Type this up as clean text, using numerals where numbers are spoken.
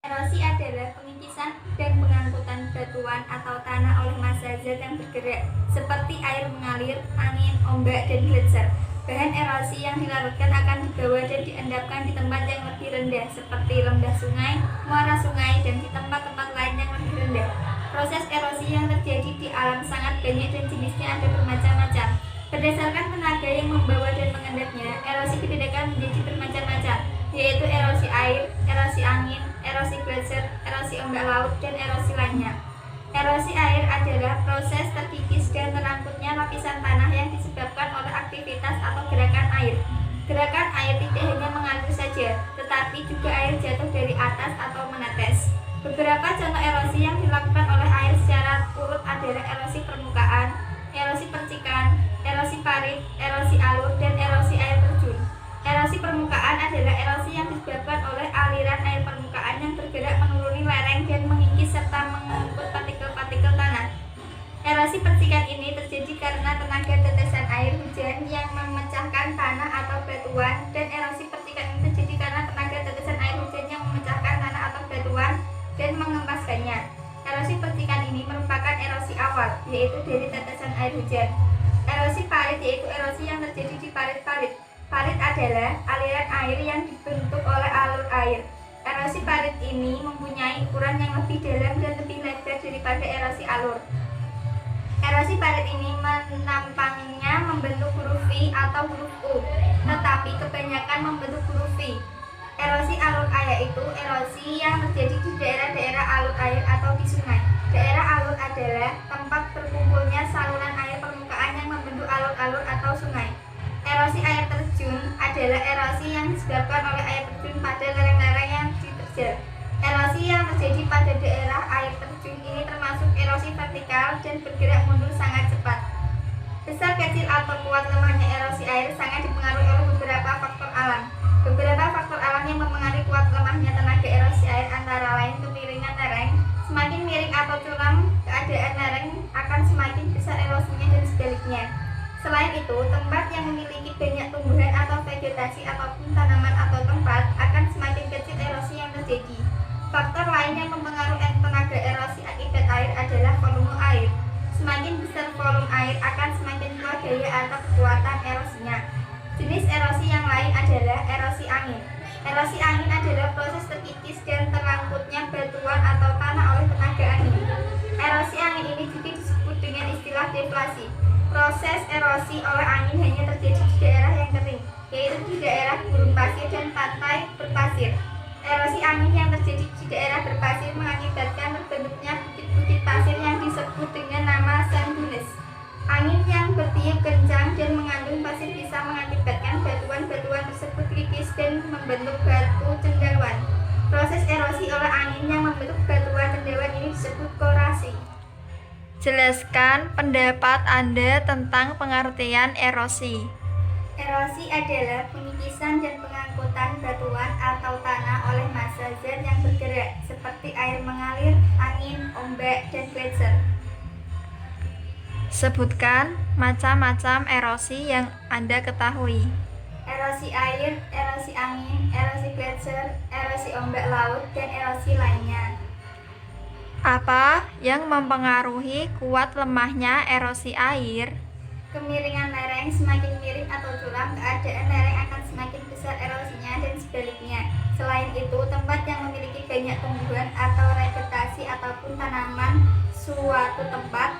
Erosi adalah pengikisan dan pengangkutan batuan atau tanah oleh massa zat yang bergerak, seperti air mengalir, angin, ombak, dan gletser. Bahan erosi yang dilarutkan akan dibawa dan diendapkan di tempat yang lebih rendah, seperti lembah sungai, muara sungai, dan di tempat-tempat lain yang lebih rendah. Proses erosi yang terjadi di alam sangat banyak dan jenisnya ada bermacam-macam. Berdasarkan tenaga yang membawa dan mengendapnya, erosi dibedakan menjadi bermacam-macam, yaitu erosi air, erosi angin, erosi gletser, erosi ombak laut, dan erosi lainnya. Erosi air adalah proses terkikis dan terangkutnya lapisan tanah yang disebabkan oleh aktivitas atau gerakan air. Gerakan air tidak hanya mengalir saja, tetapi juga air jatuh dari atas atau menetes. Beberapa contoh erosi yang dilakukan oleh air secara urut adalah erosi permukaan, erosi percikan, erosi parit, erosi alur, dan erosi air terjun. Erosi permukaan adalah erosi yang disebabkan oleh aliran air permukaan yang bergerak menuruni lereng dan mengikis serta mengangkut partikel-partikel tanah. Erosi percikan ini terjadi karena tenaga tetesan air hujan yang memecahkan tanah atau batuan, dan erosi percikan ini terjadi karena tenaga tetesan air hujan yang memecahkan tanah atau batuan dan mengempaskannya. Erosi percikan ini merupakan erosi awal, yaitu dari tetesan air hujan. Erosi parit yaitu erosi yang terjadi di parit-parit. Parit adalah aliran air yang dibentuk oleh alur air. Erosi parit ini mempunyai ukuran yang lebih dalam dan lebih lebar daripada erosi alur. Erosi parit ini menampaknya membentuk huruf V atau huruf U, tetapi kebanyakan membentuk huruf V. Erosi alur air itu erosi yang terjadi di daerah-daerah alur air atau di sungai. Daerah alur adalah tempat berkumpulnya saluran air permukaan yang membentuk alur-alur atau sungai. Erosi air terjun adalah erosi yang disebabkan oleh air terjun pada lereng-lereng yang diterjal. Erosi yang terjadi pada daerah air terjun ini termasuk erosi vertikal dan bergerak mundur sangat cepat. Besar, kecil, atau kuat lemahnya erosi air sangat dipengaruhi oleh beberapa faktor alam. Beberapa faktor alam yang mempengaruhi kuat lemahnya tenaga erosi air antara lain kemiringan lereng. Semakin miring atau curam keadaan lereng akan semakin besar erosinya dan sebaliknya. Selain itu, tempat yang memiliki banyak tumbuhan atau vegetasi ataupun tanaman atau tempat akan semakin kecil erosi yang terjadi. Faktor lain yang mempengaruhi tenaga erosi akibat air adalah volume air. Semakin besar volume air akan semakin kuat daya atau kekuatan erosinya. Jenis erosi yang lain adalah erosi angin. Erosi angin adalah proses terkikis dan terangkutnya batuan atau tanah oleh tenaga angin. Erosi angin ini juga disebut dengan istilah deflasi. Proses erosi oleh angin hanya terjadi di daerah yang kering, yaitu di daerah gurun pasir dan pantai berpasir. Erosi angin yang terjadi di daerah berpasir mengakibatkan terbentuknya bukit-bukit pasir yang disebut dengan nama sand dunes. Angin yang bertiup kencang dan mengandung pasir bisa mengakibatkan batuan-batuan tersebut kikis dan membentuk batu cendawan. Proses erosi oleh angin yang membentuk batuan cendawan ini disebut korasi. Jelaskan pendapat Anda tentang pengertian erosi. Erosi adalah pengikisan dan pengangkutan batuan atau tanah oleh massa zat yang bergerak, seperti air mengalir, angin, ombak, dan gletser. Sebutkan macam-macam erosi yang Anda ketahui. Erosi air, erosi angin, erosi gletser, erosi ombak laut, dan erosi lainnya. Apa yang mempengaruhi kuat lemahnya erosi air? Kemiringan lereng, semakin miring atau curam, keadaan lereng akan semakin besar erosinya dan sebaliknya. Selain itu, tempat yang memiliki banyak tumbuhan atau vegetasi ataupun tanaman suatu tempat